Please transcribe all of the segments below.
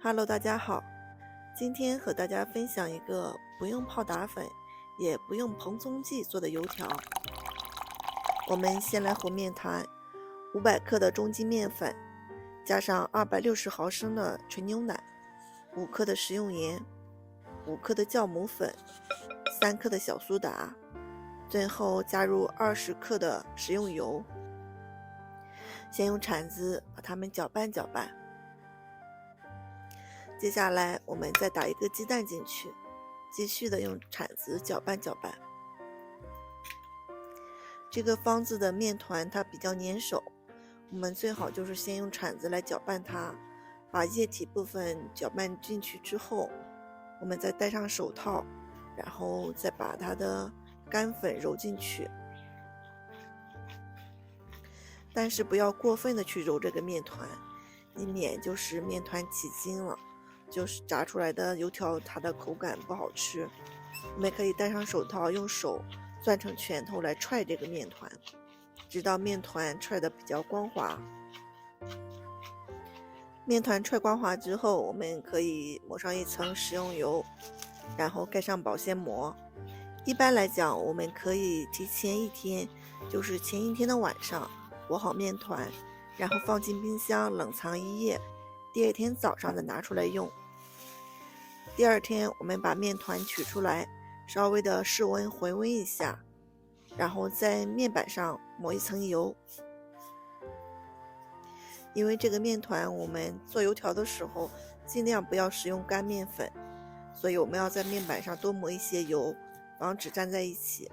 Hello，大家好，今天和大家分享一个不用泡打粉，也不用蓬松剂做的油条。我们先来和面团，500克的中筋面粉，加上260毫升的纯牛奶，5克的食用盐，5克的酵母粉，3克的小苏打，最后加入20克的食用油。先用铲子把它们搅拌搅拌。接下来我们再打一个鸡蛋进去，继续的用铲子搅拌搅拌。这个方子的面团它比较粘手，我们最好就是先用铲子来搅拌它，把液体部分搅拌进去之后，我们再戴上手套，然后再把它的干粉揉进去。但是不要过分的去揉这个面团，以免就是面团起筋了，就是炸出来的油条它的口感不好吃。我们可以戴上手套，用手攥成拳头来踹这个面团，直到面团踹得比较光滑。面团踹光滑之后，我们可以抹上一层食用油，然后盖上保鲜膜。一般来讲，我们可以提前一天，就是前一天的晚上和好面团，然后放进冰箱冷藏1夜，第二天早上再拿出来用。第二天我们把面团取出来，稍微的室温回温一下，然后在面板上抹一层油。因为这个面团我们做油条的时候尽量不要使用干面粉，所以我们要在面板上多抹一些油，防止粘在一起。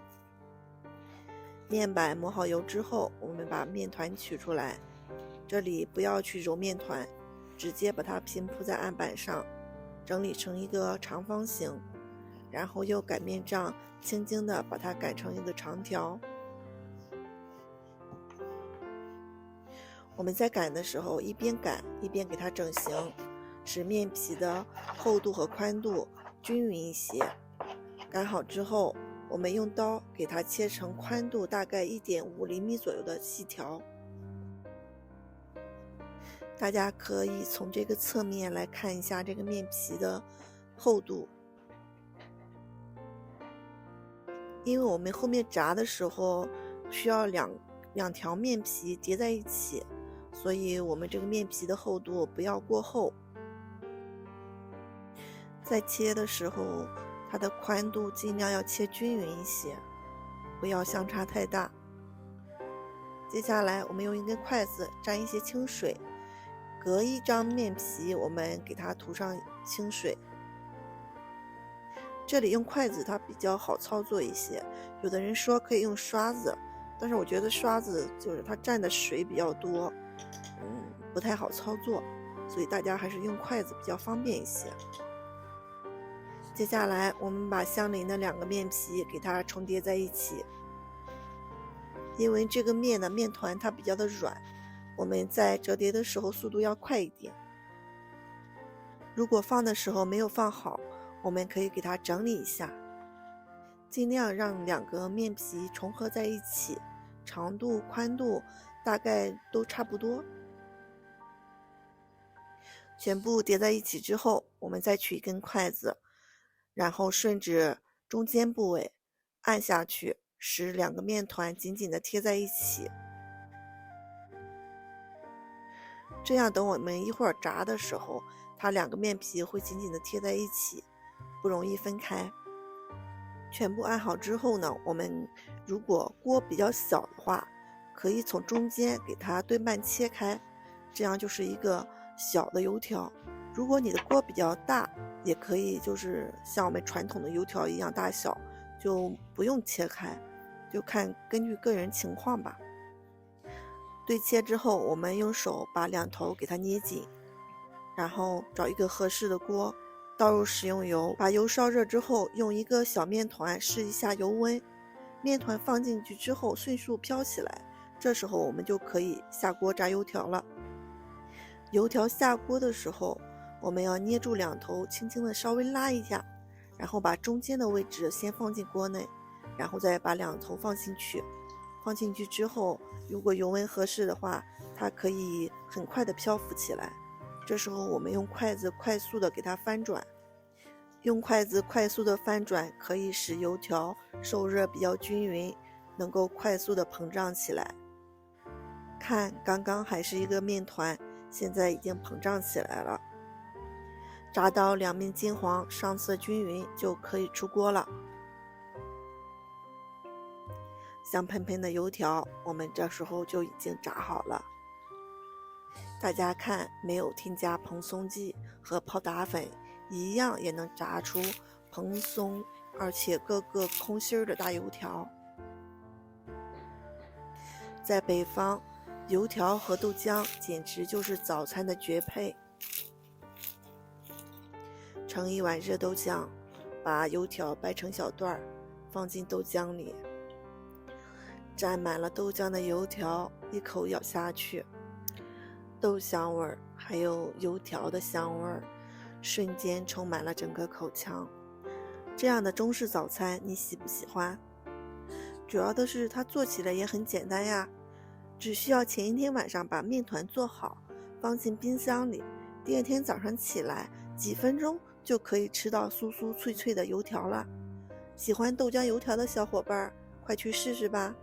面板抹好油之后，我们把面团取出来，这里不要去揉面团，直接把它平铺在案板上，整理成一个长方形，然后用擀面杖轻轻地把它擀成一个长条。我们在擀的时候一边擀一边给它整形，使面皮的厚度和宽度均匀一些。擀好之后，我们用刀给它切成宽度大概1.5厘米左右的细条。大家可以从这个侧面来看一下这个面皮的厚度，因为我们后面炸的时候需要两条面皮叠在一起，所以我们这个面皮的厚度不要过厚。在切的时候，它的宽度尽量要切均匀一些，不要相差太大。接下来我们用一根筷子沾一些清水，隔一张面皮我们给它涂上清水。这里用筷子它比较好操作一些，有的人说可以用刷子，但是我觉得刷子就是它蘸的水比较多，不太好操作，所以大家还是用筷子比较方便一些。接下来我们把相邻的2个面皮给它重叠在一起，因为这个面的面团它比较的软，我们在折叠的时候速度要快一点。如果放的时候没有放好，我们可以给它整理一下，尽量让2个面皮重合在一起，长度宽度大概都差不多。全部叠在一起之后，我们再取一根筷子，然后顺着中间部位按下去，使2个面团紧紧的贴在一起。这样等我们一会儿炸的时候，它2个面皮会紧紧的贴在一起，不容易分开。全部按好之后呢，我们如果锅比较小的话，可以从中间给它对半切开，这样就是一个小的油条。如果你的锅比较大，也可以就是像我们传统的油条一样大小，就不用切开，就根据个人情况吧。对切之后，我们用手把2头给它捏紧，然后找一个合适的锅，倒入食用油，把油烧热之后，用一个小面团试一下油温，面团放进去之后迅速飘起来，这时候我们就可以下锅炸油条了。油条下锅的时候，我们要捏住2头，轻轻的稍微拉一下，然后把中间的位置先放进锅内，然后再把2头放进去。放进去之后，如果油温合适的话，它可以很快的漂浮起来。这时候我们用筷子快速的给它翻转，用筷子快速的翻转可以使油条受热比较均匀，能够快速的膨胀起来。看，刚刚还是一个面团，现在已经膨胀起来了。炸到两面金黄，上色均匀就可以出锅了。香喷喷的油条，我们这时候就已经炸好了。大家看，没有添加蓬松剂和泡打粉，一样也能炸出蓬松而且个个空心的大油条。在北方，油条和豆浆简直就是早餐的绝配。盛一碗热豆浆，把油条掰成小段，放进豆浆里，沾满了豆浆的油条一口咬下去，豆香味儿还有油条的香味儿瞬间充满了整个口腔。这样的中式早餐你喜不喜欢？主要的是它做起来也很简单呀，只需要前一天晚上把面团做好，放进冰箱里，第二天早上起来几分钟就可以吃到酥酥脆脆的油条了。喜欢豆浆油条的小伙伴快去试试吧。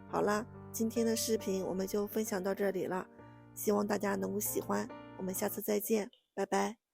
好啦，今天的视频我们就分享到这里了，希望大家能够喜欢，我们下次再见，拜拜。